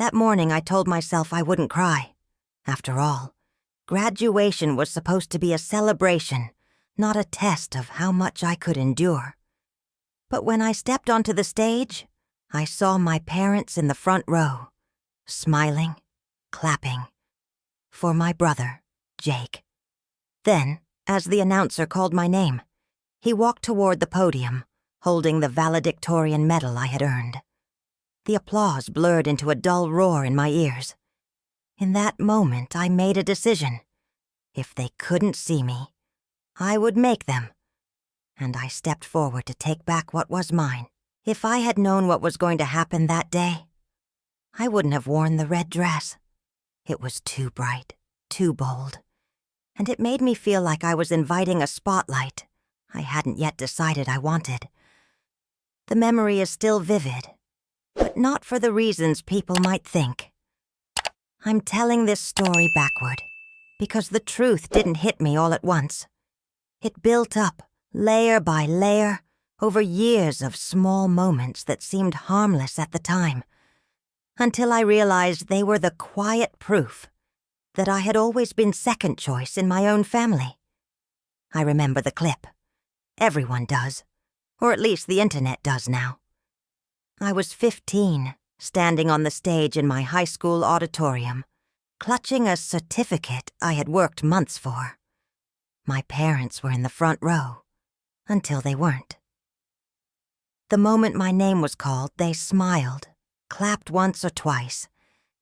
That morning I told myself I wouldn't cry. After all, graduation was supposed to be a celebration, not a test of how much I could endure. But when I stepped onto the stage, I saw my parents in the front row, smiling, clapping, for my brother, Jake. Then, as the announcer called my name, he walked toward the podium, holding the Valedictorian medal I had earned. The applause blurred into a dull roar in my ears. In that moment, I made a decision. If they couldn't see me, I would make them. And I stepped forward to take back what was mine. If I had known what was going to happen that day, I wouldn't have worn the red dress. It was too bright, too bold, and it made me feel like I was inviting a spotlight I hadn't yet decided I wanted. The memory is still vivid, but not for the reasons people might think. I'm telling this story backward, because the truth didn't hit me all at once. It built up, layer by layer, over years of small moments that seemed harmless at the time, until I realized they were the quiet proof that I had always been second choice in my own family. I remember the clip. Everyone does, or at least the internet does now. I was 15, standing on the stage in my high school auditorium, clutching a certificate I had worked months for. My parents were in the front row, until they weren't. The moment my name was called, they smiled, clapped once or twice,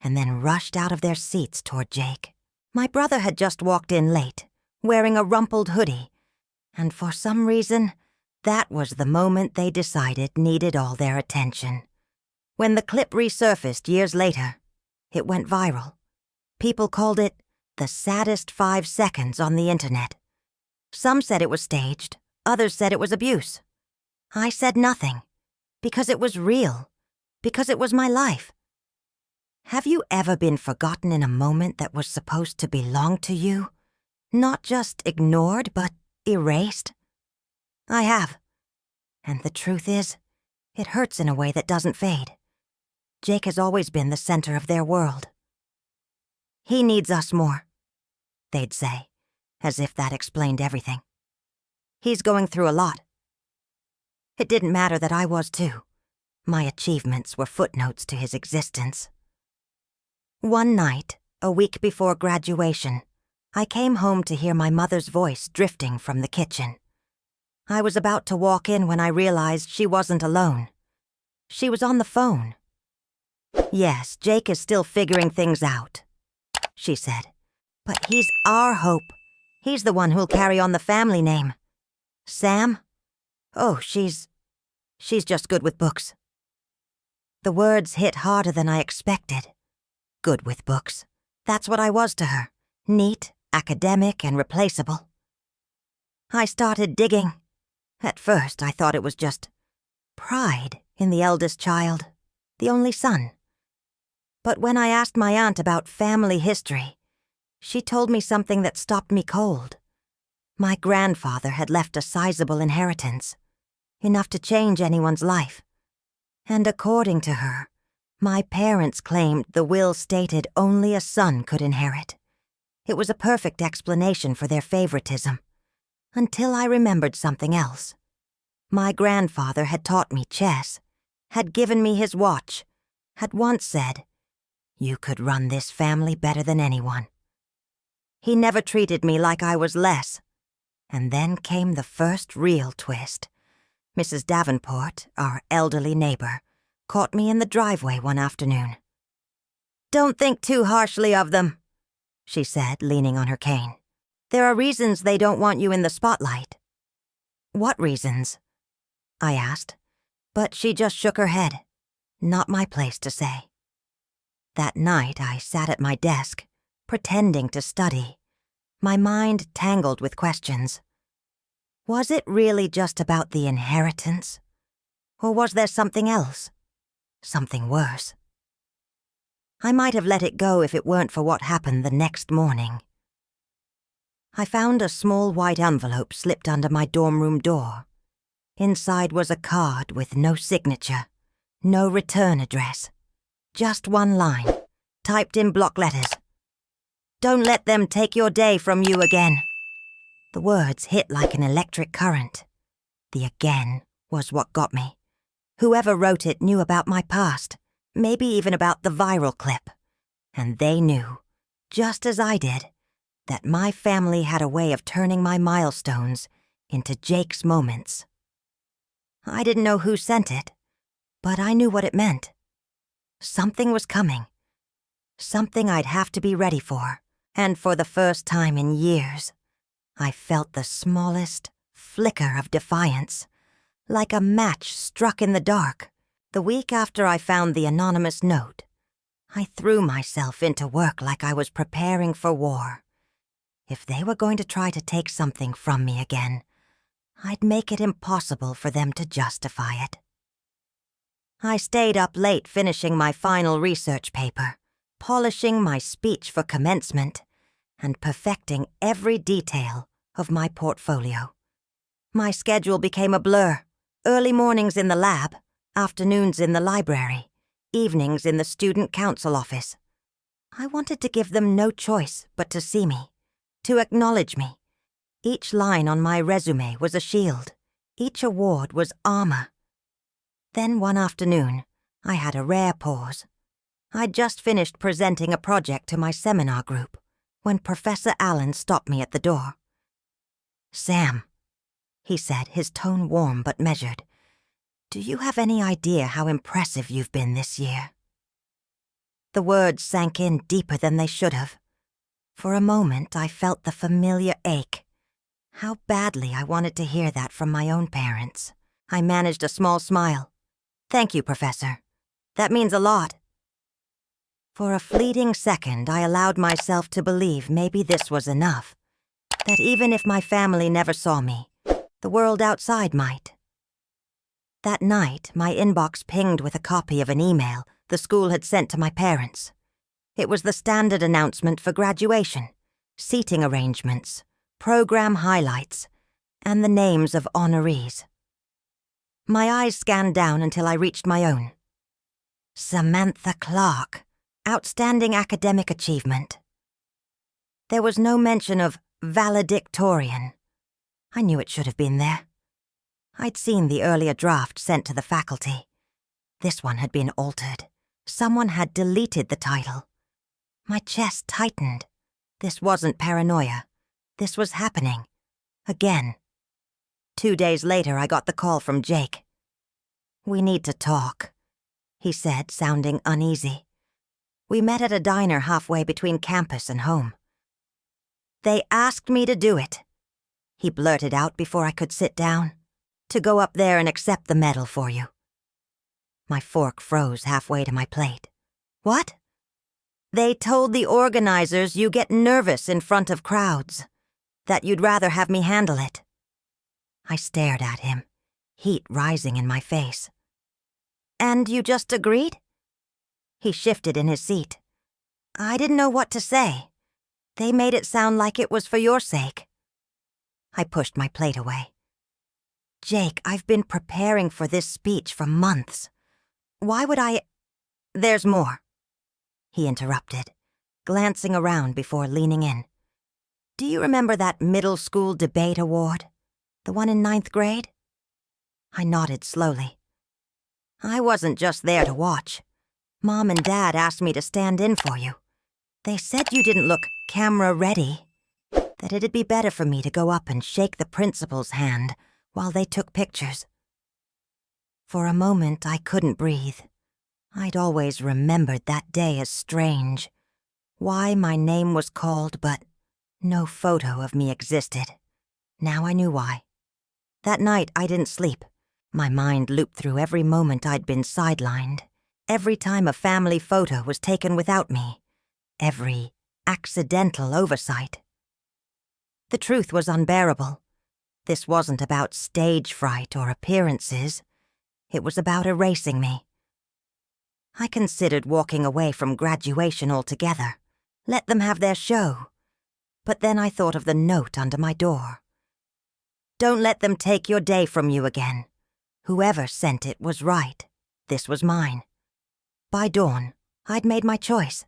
and then rushed out of their seats toward Jake. My brother had just walked in late, wearing a rumpled hoodie, and for some reason, that was the moment they decided needed all their attention. When the clip resurfaced years later, it went viral. People called it the saddest 5 seconds on the internet. Some said it was staged, others said it was abuse. I said nothing, because it was real, because it was my life. Have you ever been forgotten in a moment that was supposed to belong to you? Not just ignored, but erased? I have. And the truth is, it hurts in a way that doesn't fade. Jake has always been the center of their world. He needs us more, they'd say, as if that explained everything. He's going through a lot. It didn't matter that I was too. My achievements were footnotes to his existence. One night, a week before graduation, I came home to hear my mother's voice drifting from the kitchen. I was about to walk in when I realized she wasn't alone. She was on the phone. "Yes, Jake is still figuring things out," she said. "But he's our hope. He's the one who'll carry on the family name. Sam? Oh, she's just good with books." The words hit harder than I expected. Good with books. That's what I was to her. Neat, academic, and replaceable. I started digging. At first, I thought it was just pride in the eldest child, the only son. But when I asked my aunt about family history, she told me something that stopped me cold. My grandfather had left a sizable inheritance, enough to change anyone's life. And according to her, my parents claimed the will stated only a son could inherit. It was a perfect explanation for their favoritism, until I remembered something else. My grandfather had taught me chess, had given me his watch, had once said, "You could run this family better than anyone." He never treated me like I was less. And then came the first real twist. Mrs. Davenport, our elderly neighbor, caught me in the driveway one afternoon. "Don't think too harshly of them," she said, leaning on her cane. "There are reasons they don't want you in the spotlight." "What reasons?" I asked, but she just shook her head. Not my place to say. That night I sat at my desk, pretending to study, my mind tangled with questions. Was it really just about the inheritance? Or was there something else? Something worse? I might have let it go if it weren't for what happened the next morning. I found a small white envelope slipped under my dorm room door. Inside was a card with no signature, no return address. Just one line, typed in block letters. Don't let them take your day from you again. The words hit like an electric current. The again was what got me. Whoever wrote it knew about my past, maybe even about the viral clip. And they knew, just as I did, that my family had a way of turning my milestones into Jake's moments. I didn't know who sent it, but I knew what it meant. Something was coming. Something I'd have to be ready for. And for the first time in years, I felt the smallest flicker of defiance, like a match struck in the dark. The week after I found the anonymous note, I threw myself into work like I was preparing for war. If they were going to try to take something from me again, I'd make it impossible for them to justify it. I stayed up late finishing my final research paper, polishing my speech for commencement, and perfecting every detail of my portfolio. My schedule became a blur. Early mornings in the lab, afternoons in the library, evenings in the student council office. I wanted to give them no choice but to see me, to acknowledge me. Each line on my resume was a shield. Each award was armor. Then one afternoon, I had a rare pause. I'd just finished presenting a project to my seminar group when Professor Allen stopped me at the door. "Sam," he said, his tone warm but measured, "do you have any idea how impressive you've been this year?" The words sank in deeper than they should have. For a moment, I felt the familiar ache. How badly I wanted to hear that from my own parents. I managed a small smile. "Thank you, Professor. That means a lot." For a fleeting second, I allowed myself to believe maybe this was enough. That even if my family never saw me, the world outside might. That night, my inbox pinged with a copy of an email the school had sent to my parents. It was the standard announcement for graduation, seating arrangements, program highlights, and the names of honorees. My eyes scanned down until I reached my own. Samantha Clark, outstanding academic achievement. There was no mention of Valedictorian. I knew it should have been there. I'd seen the earlier draft sent to the faculty. This one had been altered. Someone had deleted the title. My chest tightened. This wasn't paranoia. This was happening. Again. 2 days later, I got the call from Jake. "We need to talk," he said, sounding uneasy. We met at a diner halfway between campus and home. "They asked me to do it," he blurted out before I could sit down. "To go up there and accept the medal for you." My fork froze halfway to my plate. "What?" "They told the organizers you get nervous in front of crowds, that you'd rather have me handle it." I stared at him, heat rising in my face. "And you just agreed?" He shifted in his seat. "I didn't know what to say. They made it sound like it was for your sake." I pushed my plate away. "Jake, I've been preparing for this speech for months. Why would I—" "There's more," he interrupted, glancing around before leaning in. "Do you remember that middle school debate award? The one in 9th grade?" I nodded slowly. "I wasn't just there to watch. Mom and Dad asked me to stand in for you. They said you didn't look camera-ready, that it'd be better for me to go up and shake the principal's hand while they took pictures." For a moment, I couldn't breathe. I'd always remembered that day as strange. Why my name was called, but no photo of me existed. Now I knew why. That night, I didn't sleep. My mind looped through every moment I'd been sidelined, every time a family photo was taken without me, every accidental oversight. The truth was unbearable. This wasn't about stage fright or appearances. It was about erasing me. I considered walking away from graduation altogether. Let them have their show. But then I thought of the note under my door. "Don't let them take your day from you again. Whoever sent it was right. This was mine." By dawn, I'd made my choice.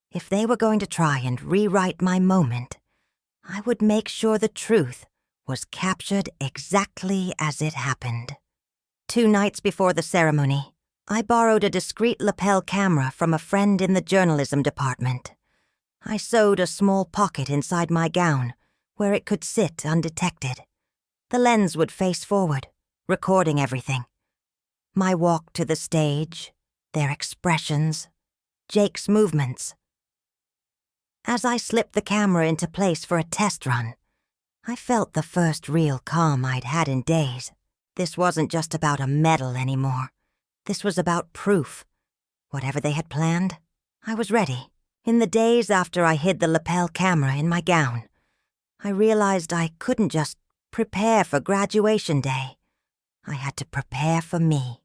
If they were going to try and rewrite my moment, I would make sure the truth was captured exactly as it happened. 2 nights before the ceremony, I borrowed a discreet lapel camera from a friend in the journalism department. I sewed a small pocket inside my gown where it could sit undetected. The lens would face forward, recording everything. My walk to the stage, their expressions, Jake's movements. As I slipped the camera into place for a test run, I felt the first real calm I'd had in days. This wasn't just about a medal anymore. This was about proof. Whatever they had planned, I was ready. In the days after I hid the lapel camera in my gown, I realized I couldn't just prepare for graduation day. I had to prepare for me.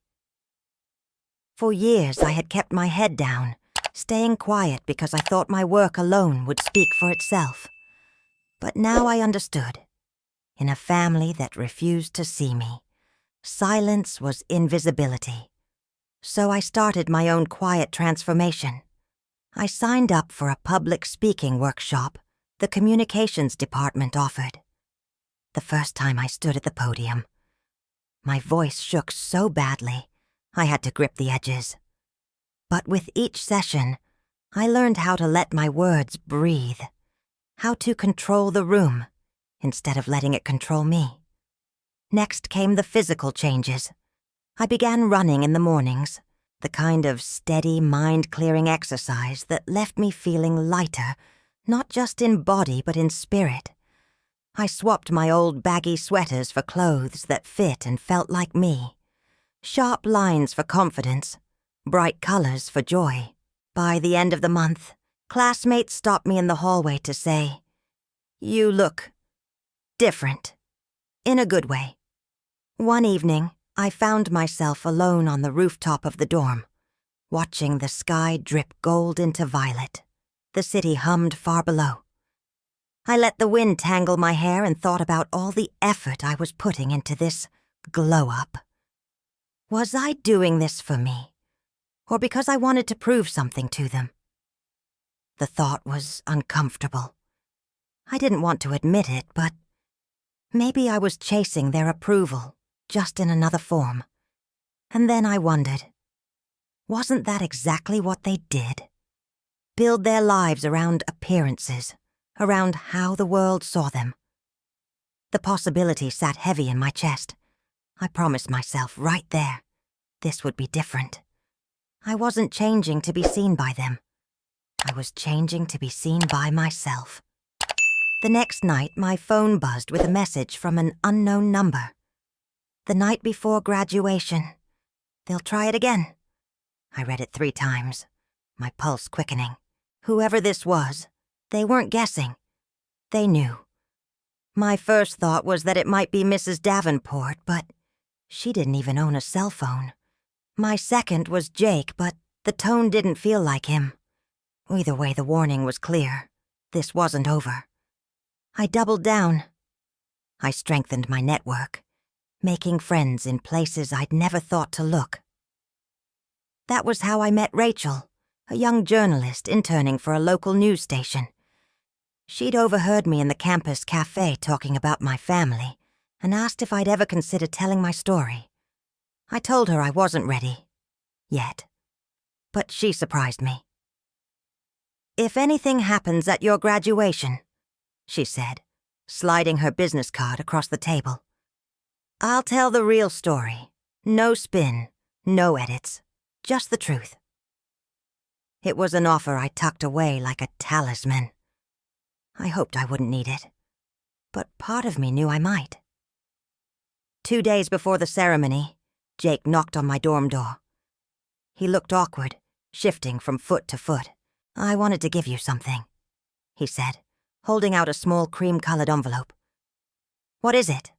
For years, I had kept my head down, staying quiet because I thought my work alone would speak for itself. But now I understood. In a family that refused to see me, silence was invisibility. So I started my own quiet transformation. I signed up for a public speaking workshop the communications department offered. The first time I stood at the podium, my voice shook so badly, I had to grip the edges. But with each session, I learned how to let my words breathe, how to control the room instead of letting it control me. Next came the physical changes. I began running in the mornings, the kind of steady, mind-clearing exercise that left me feeling lighter, not just in body but in spirit. I swapped my old baggy sweaters for clothes that fit and felt like me. Sharp lines for confidence, bright colors for joy. By the end of the month, classmates stopped me in the hallway to say, "You look different," in a good way. One evening, I found myself alone on the rooftop of the dorm, watching the sky drip gold into violet. The city hummed far below. I let the wind tangle my hair and thought about all the effort I was putting into this glow-up. Was I doing this for me, or because I wanted to prove something to them? The thought was uncomfortable. I didn't want to admit it, but maybe I was chasing their approval, just in another form. And then I wondered, wasn't that exactly what they did? Build their lives around appearances, around how the world saw them. The possibility sat heavy in my chest. I promised myself right there, this would be different. I wasn't changing to be seen by them. I was changing to be seen by myself. The next night, my phone buzzed with a message from an unknown number. The night before graduation. They'll try it again. I read it 3 times, my pulse quickening. Whoever this was, they weren't guessing. They knew. My first thought was that it might be Mrs. Davenport, but she didn't even own a cell phone. My second was Jake, but the tone didn't feel like him. Either way, the warning was clear. This wasn't over. I doubled down. I strengthened my network, making friends in places I'd never thought to look. That was how I met Rachel, a young journalist interning for a local news station. She'd overheard me in the campus cafe talking about my family and asked if I'd ever consider telling my story. I told her I wasn't ready. Yet. But she surprised me. "If anything happens at your graduation," she said, sliding her business card across the table, "I'll tell the real story. No spin, no edits, just the truth." It was an offer I tucked away like a talisman. I hoped I wouldn't need it, but part of me knew I might. 2 days before the ceremony, Jake knocked on my dorm door. He looked awkward, shifting from foot to foot. "I wanted to give you something," he said, holding out a small cream-colored envelope. "What is it?"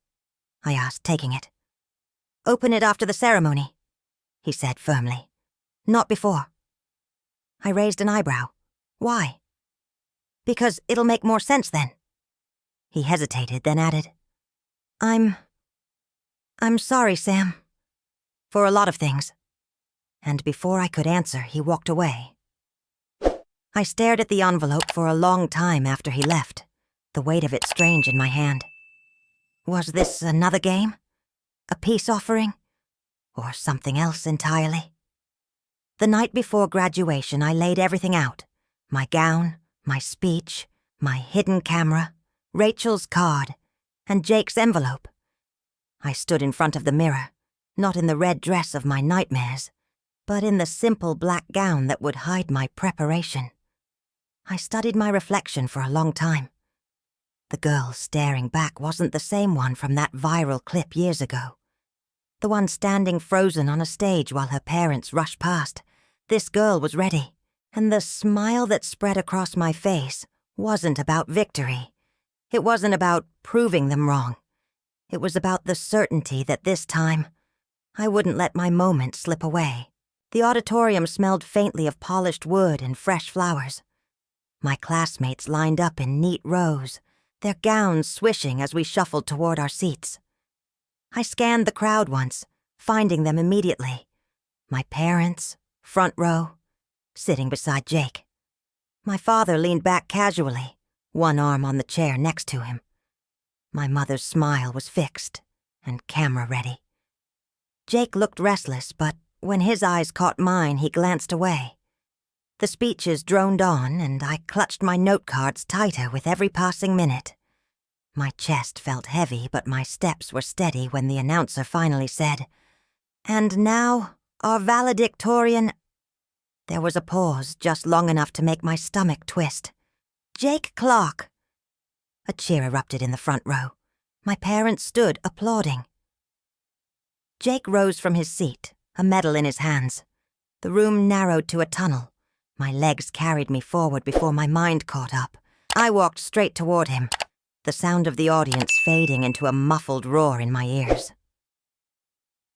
I asked, taking it. "Open it after the ceremony," he said firmly. "Not before." I raised an eyebrow. "Why?" "Because it'll make more sense then." He hesitated, then added, I'm sorry, Sam. For a lot of things." And before I could answer, he walked away. I stared at the envelope for a long time after he left, the weight of it strange in my hand. Was this another game? A peace offering? Or something else entirely? The night before graduation, I laid everything out. My gown, my speech, my hidden camera, Rachel's card, and Jake's envelope. I stood in front of the mirror, not in the red dress of my nightmares, but in the simple black gown that would hide my preparation. I studied my reflection for a long time. The girl staring back wasn't the same one from that viral clip years ago. The one standing frozen on a stage while her parents rushed past. This girl was ready, and the smile that spread across my face wasn't about victory. It wasn't about proving them wrong. It was about the certainty that this time, I wouldn't let my moment slip away. The auditorium smelled faintly of polished wood and fresh flowers. My classmates lined up in neat rows, their gowns swishing as we shuffled toward our seats. I scanned the crowd once, finding them immediately. My parents, front row, sitting beside Jake. My father leaned back casually, one arm on the chair next to him. My mother's smile was fixed and camera ready. Jake looked restless, but when his eyes caught mine, he glanced away. The speeches droned on, and I clutched my note cards tighter with every passing minute. My chest felt heavy, but my steps were steady when the announcer finally said, "And now, our valedictorian—" There was a pause just long enough to make my stomach twist. "Jake Clark." A cheer erupted in the front row. My parents stood applauding. Jake rose from his seat, a medal in his hands. The room narrowed to a tunnel. My legs carried me forward before my mind caught up. I walked straight toward him, the sound of the audience fading into a muffled roar in my ears.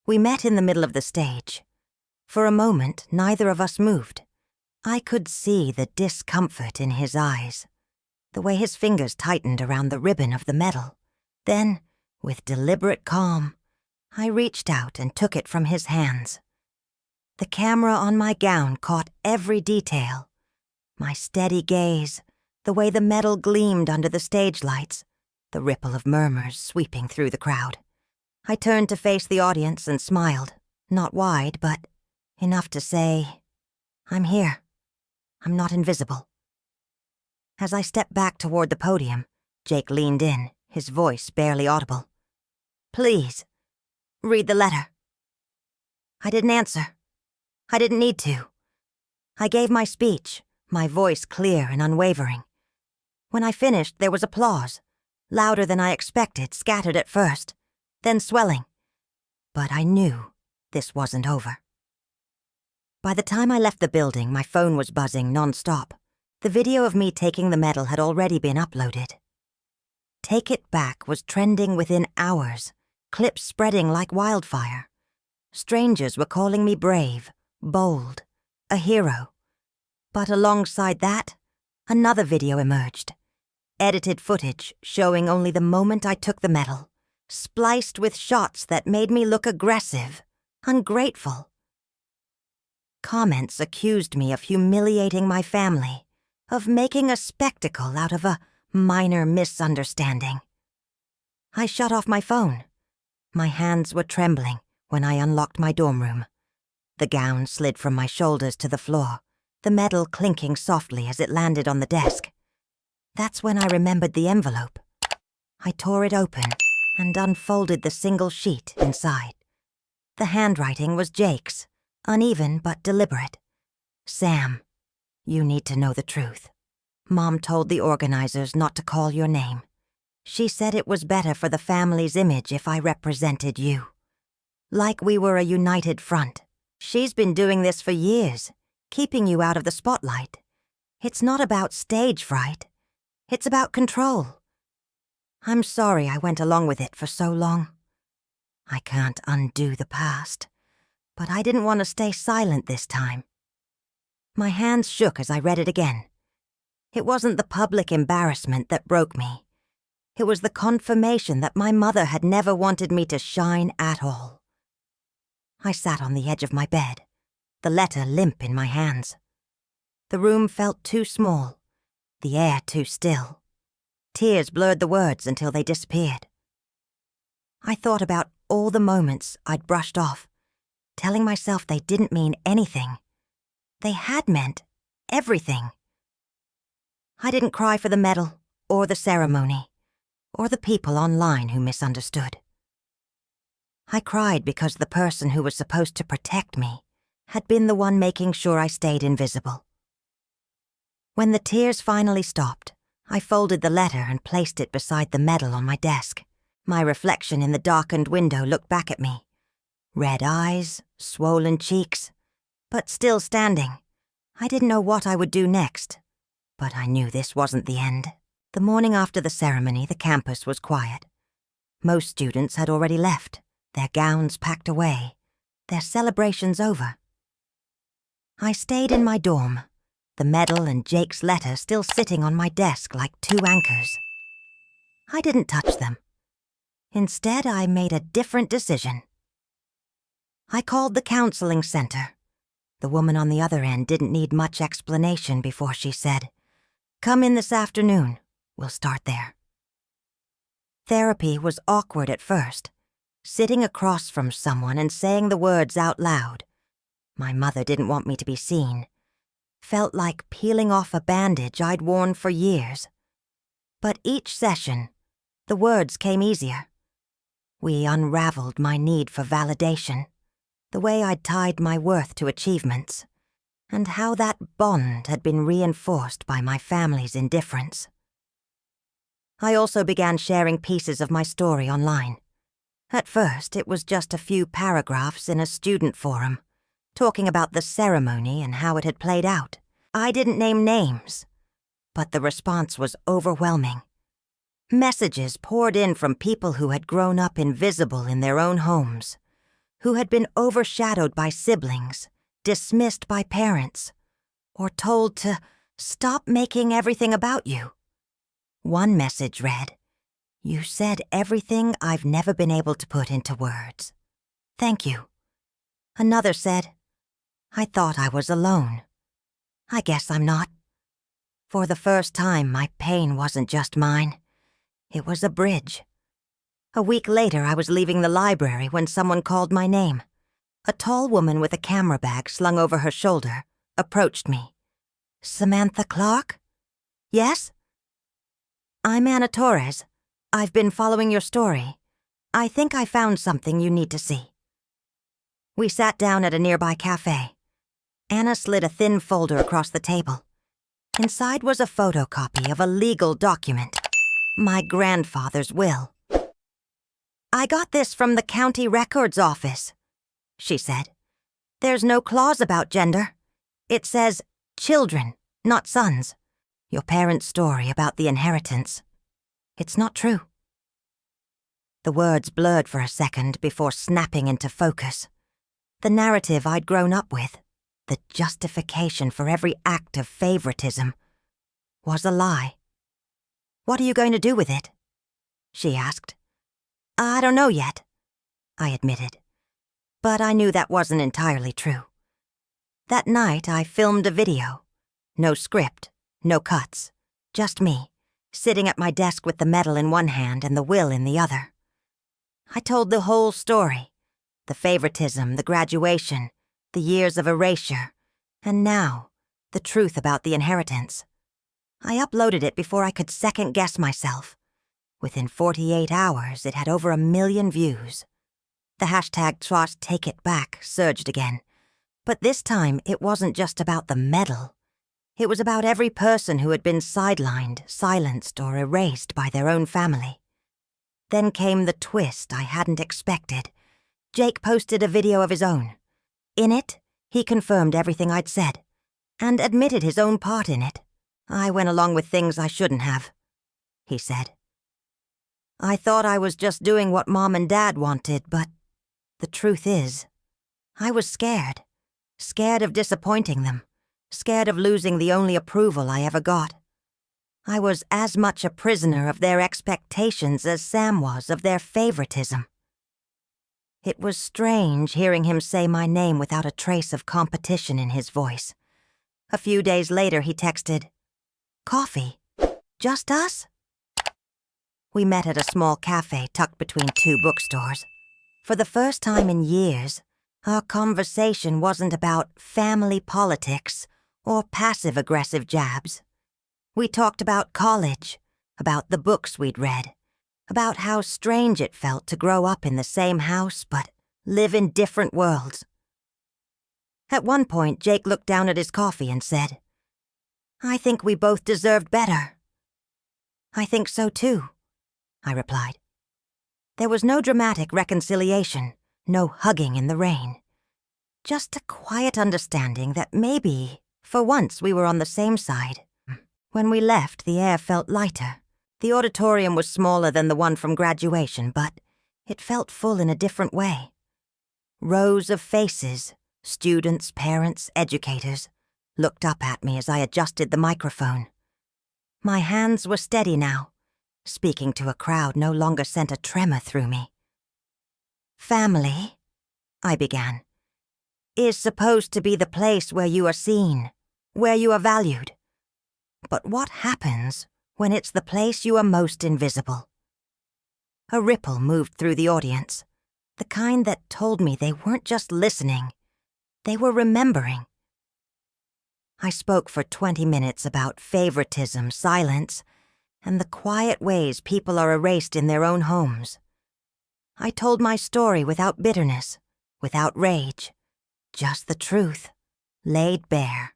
We met in the middle of the stage. For a moment, neither of us moved. I could see the discomfort in his eyes, the way his fingers tightened around the ribbon of the medal. Then, with deliberate calm, I reached out and took it from his hands. The camera on my gown caught every detail. My steady gaze, the way the medal gleamed under the stage lights, the ripple of murmurs sweeping through the crowd. I turned to face the audience and smiled, not wide, but enough to say, "I'm here. I'm not invisible." As I stepped back toward the podium, Jake leaned in, his voice barely audible. "Please, read the letter." I didn't answer. I didn't need to. I gave my speech, my voice clear and unwavering. When I finished, there was applause, louder than I expected, scattered at first, then swelling. But I knew this wasn't over. By the time I left the building, my phone was buzzing nonstop. The video of me taking the medal had already been uploaded. Take It Back was trending within hours, clips spreading like wildfire. Strangers were calling me brave, bold, a hero. But alongside that, another video emerged. Edited footage showing only the moment I took the medal, spliced with shots that made me look aggressive, ungrateful. Comments accused me of humiliating my family, of making a spectacle out of a minor misunderstanding. I shut off my phone. My hands were trembling when I unlocked my dorm room. The gown slid from my shoulders to the floor, the medal clinking softly as it landed on the desk. That's when I remembered the envelope. I tore it open and unfolded the single sheet inside. The handwriting was Jake's, uneven but deliberate. "Sam, you need to know the truth. Mom told the organizers not to call your name. She said it was better for the family's image if I represented you. Like we were a united front. She's been doing this for years, keeping you out of the spotlight. It's not about stage fright. It's about control. I'm sorry I went along with it for so long. I can't undo the past, but I didn't want to stay silent this time." My hands shook as I read it again. It wasn't the public embarrassment that broke me. It was the confirmation that my mother had never wanted me to shine at all. I sat on the edge of my bed, the letter limp in my hands. The room felt too small, the air too still. Tears blurred the words until they disappeared. I thought about all the moments I'd brushed off, telling myself they didn't mean anything. They had meant everything. I didn't cry for the medal, or the ceremony, or the people online who misunderstood. I cried because the person who was supposed to protect me had been the one making sure I stayed invisible. When the tears finally stopped, I folded the letter and placed it beside the medal on my desk. My reflection in the darkened window looked back at me. Red eyes, swollen cheeks, but still standing. I didn't know what I would do next, but I knew this wasn't the end. The morning after the ceremony, the campus was quiet. Most students had already left, their gowns packed away, their celebrations over. I stayed in my dorm, the medal and Jake's letter still sitting on my desk like two anchors. I didn't touch them. Instead, I made a different decision. I called the counseling center. The woman on the other end didn't need much explanation before she said, "Come in this afternoon. We'll start there." Therapy was awkward at first, sitting across from someone and saying the words out loud. My mother didn't want me to be seen. Felt like peeling off a bandage I'd worn for years. But each session, the words came easier. We unraveled my need for validation, the way I'd tied my worth to achievements, and how that bond had been reinforced by my family's indifference. I also began sharing pieces of my story online. At first, it was just a few paragraphs in a student forum, talking about the ceremony and how it had played out. I didn't name names, but the response was overwhelming. Messages poured in from people who had grown up invisible in their own homes, who had been overshadowed by siblings, dismissed by parents, or told to stop making everything about you. One message read, "You said everything I've never been able to put into words. Thank you." Another said, "I thought I was alone. I guess I'm not." For the first time, my pain wasn't just mine. It was a bridge. A week later, I was leaving the library when someone called my name. A tall woman with a camera bag slung over her shoulder approached me. "Samantha Clark?" "Yes?" "I'm Anna Torres. I've been following your story. I think I found something you need to see." We sat down at a nearby cafe. Anna slid a thin folder across the table. Inside was a photocopy of a legal document, my grandfather's will. "I got this from the county records office," she said. "There's no clause about gender. It says children, not sons. Your parents' story about the inheritance. It's not true." The words blurred for a second before snapping into focus. The narrative I'd grown up with, the justification for every act of favoritism, was a lie. "What are you going to do with it?" she asked. "I don't know yet," I admitted. But I knew that wasn't entirely true. That night, I filmed a video. No script, no cuts, just me, sitting at my desk with the medal in one hand and the will in the other. I told the whole story. The favoritism, the graduation, the years of erasure, and now, the truth about the inheritance. I uploaded it before I could second-guess myself. Within 48 hours, it had over 1 million views. The hashtag #TakeItBack surged again. But this time, it wasn't just about the medal. It was about every person who had been sidelined, silenced, or erased by their own family. Then came the twist I hadn't expected. Jake posted a video of his own. In it, he confirmed everything I'd said, and admitted his own part in it. "I went along with things I shouldn't have," he said. "I thought I was just doing what Mom and Dad wanted, but the truth is, I was scared. Scared of disappointing them. Scared of losing the only approval I ever got. I was as much a prisoner of their expectations as Sam was of their favoritism." It was strange hearing him say my name without a trace of competition in his voice. A few days later, he texted, "Coffee? Just us?" We met at a small cafe tucked between two bookstores. For the first time in years, our conversation wasn't about family politics or passive-aggressive jabs. We talked about college, about the books we'd read, about how strange it felt to grow up in the same house but live in different worlds. At one point, Jake looked down at his coffee and said, "I think we both deserved better." "I think so too," I replied. There was no dramatic reconciliation, no hugging in the rain. Just a quiet understanding that maybe, for once, we were on the same side. When we left, the air felt lighter. The auditorium was smaller than the one from graduation, but it felt full in a different way. Rows of faces, students, parents, educators, looked up at me as I adjusted the microphone. My hands were steady now. Speaking to a crowd no longer sent a tremor through me. "Family," I began, "is supposed to be the place where you are seen, where you are valued. But what happens when it's the place you are most invisible?" A ripple moved through the audience, the kind that told me they weren't just listening, they were remembering. I spoke for 20 minutes about favoritism, silence, and the quiet ways people are erased in their own homes. I told my story without bitterness, without rage, just the truth, laid bare.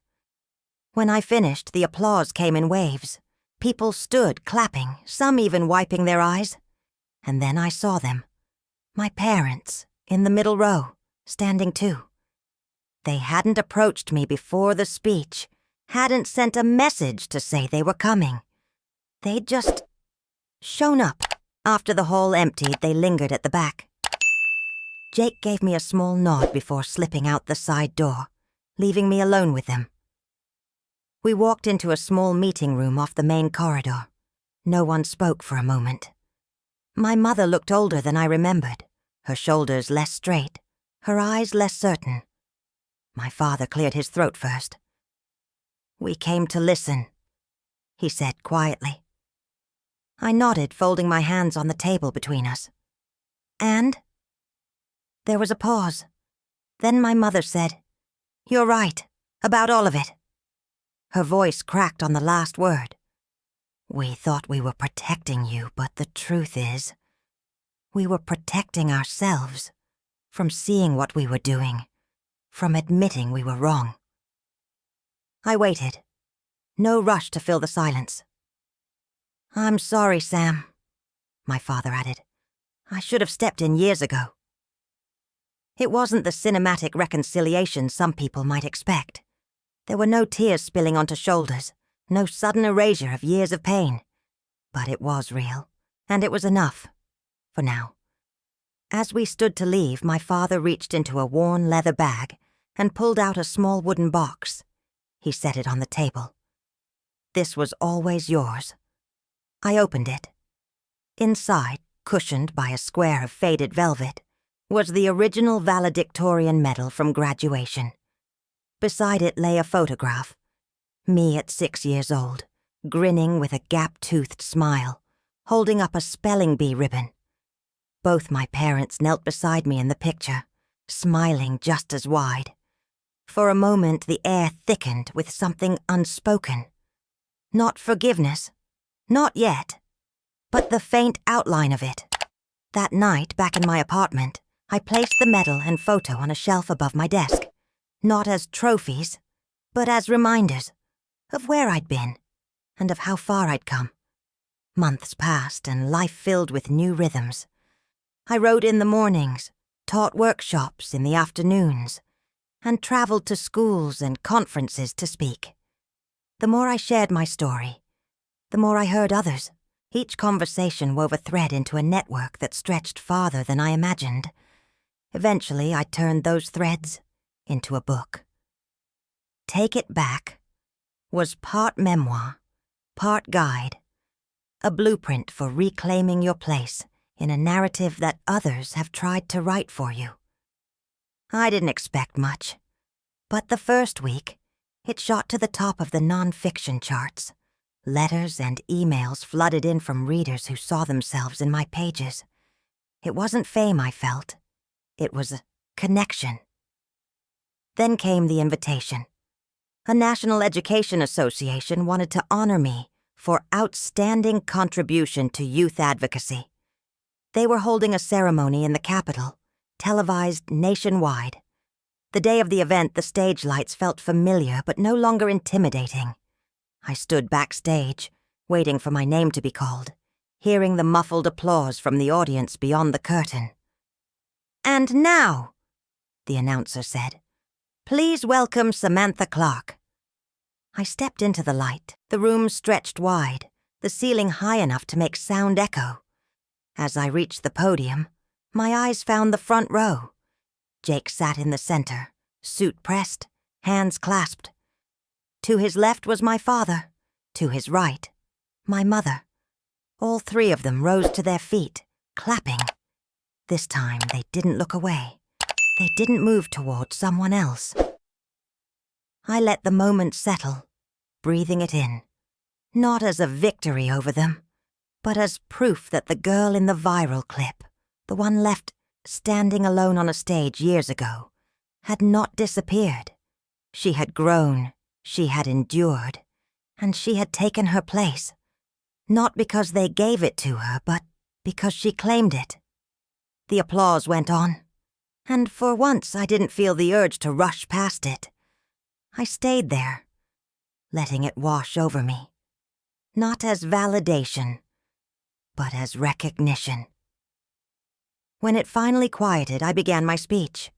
When I finished, the applause came in waves. People stood clapping, some even wiping their eyes. And then I saw them. My parents, in the middle row, standing too. They hadn't approached me before the speech, hadn't sent a message to say they were coming. They'd just shown up. After the hall emptied, they lingered at the back. Jake gave me a small nod before slipping out the side door, leaving me alone with them. We walked into a small meeting room off the main corridor. No one spoke for a moment. My mother looked older than I remembered, her shoulders less straight, her eyes less certain. My father cleared his throat first. "We came to listen," he said quietly. I nodded, folding my hands on the table between us. "And?" There was a pause. Then my mother said, "You're right, about all of it." Her voice cracked on the last word. "We thought we were protecting you, but the truth is, we were protecting ourselves from seeing what we were doing, from admitting we were wrong." I waited. No rush to fill the silence. "I'm sorry, Sam," my father added. "I should have stepped in years ago." It wasn't the cinematic reconciliation some people might expect. There were no tears spilling onto shoulders, no sudden erasure of years of pain. But it was real, and it was enough, for now. As we stood to leave, my father reached into a worn leather bag and pulled out a small wooden box. He set it on the table. "This was always yours." I opened it. Inside, cushioned by a square of faded velvet, was the original Valedictorian medal from graduation. Beside it lay a photograph. Me at 6 years old, grinning with a gap-toothed smile, holding up a spelling bee ribbon. Both my parents knelt beside me in the picture, smiling just as wide. For a moment, the air thickened with something unspoken. Not forgiveness, not yet, but the faint outline of it. That night, back in my apartment, I placed the medal and photo on a shelf above my desk, not as trophies, but as reminders of where I'd been and of how far I'd come. Months passed and life filled with new rhythms. I wrote in the mornings, taught workshops in the afternoons, and traveled to schools and conferences to speak. The more I shared my story, the more I heard others. Each conversation wove a thread into a network that stretched farther than I imagined. Eventually, I turned those threads into a book. Take It Back was part memoir, part guide, a blueprint for reclaiming your place in a narrative that others have tried to write for you. I didn't expect much, but the first week, It shot to the top of the nonfiction charts. Letters and emails flooded in from readers who saw themselves in my pages. It wasn't fame I felt. It was a connection. Then came the invitation. A National Education Association wanted to honor me for outstanding contribution to youth advocacy. They were holding a ceremony in the Capitol, televised nationwide. The day of the event, the stage lights felt familiar but no longer intimidating. I stood backstage, waiting for my name to be called, hearing the muffled applause from the audience beyond the curtain. "And now," the announcer said, "please welcome Samantha Clark." I stepped into the light. The room stretched wide, the ceiling high enough to make sound echo. As I reached the podium, my eyes found the front row. Jake sat in the center, suit pressed, hands clasped. To his left was my father, to his right, my mother. All three of them rose to their feet, clapping. This time they didn't look away. They didn't move toward someone else. I let the moment settle, breathing it in, not as a victory over them, but as proof that the girl in the viral clip, the one left standing alone on a stage years ago, had not disappeared. She had grown, she had endured, and she had taken her place, not because they gave it to her, but because she claimed it. The applause went on, and for once I didn't feel the urge to rush past it. I stayed there, letting it wash over me, not as validation, but as recognition. When it finally quieted, I began my speech.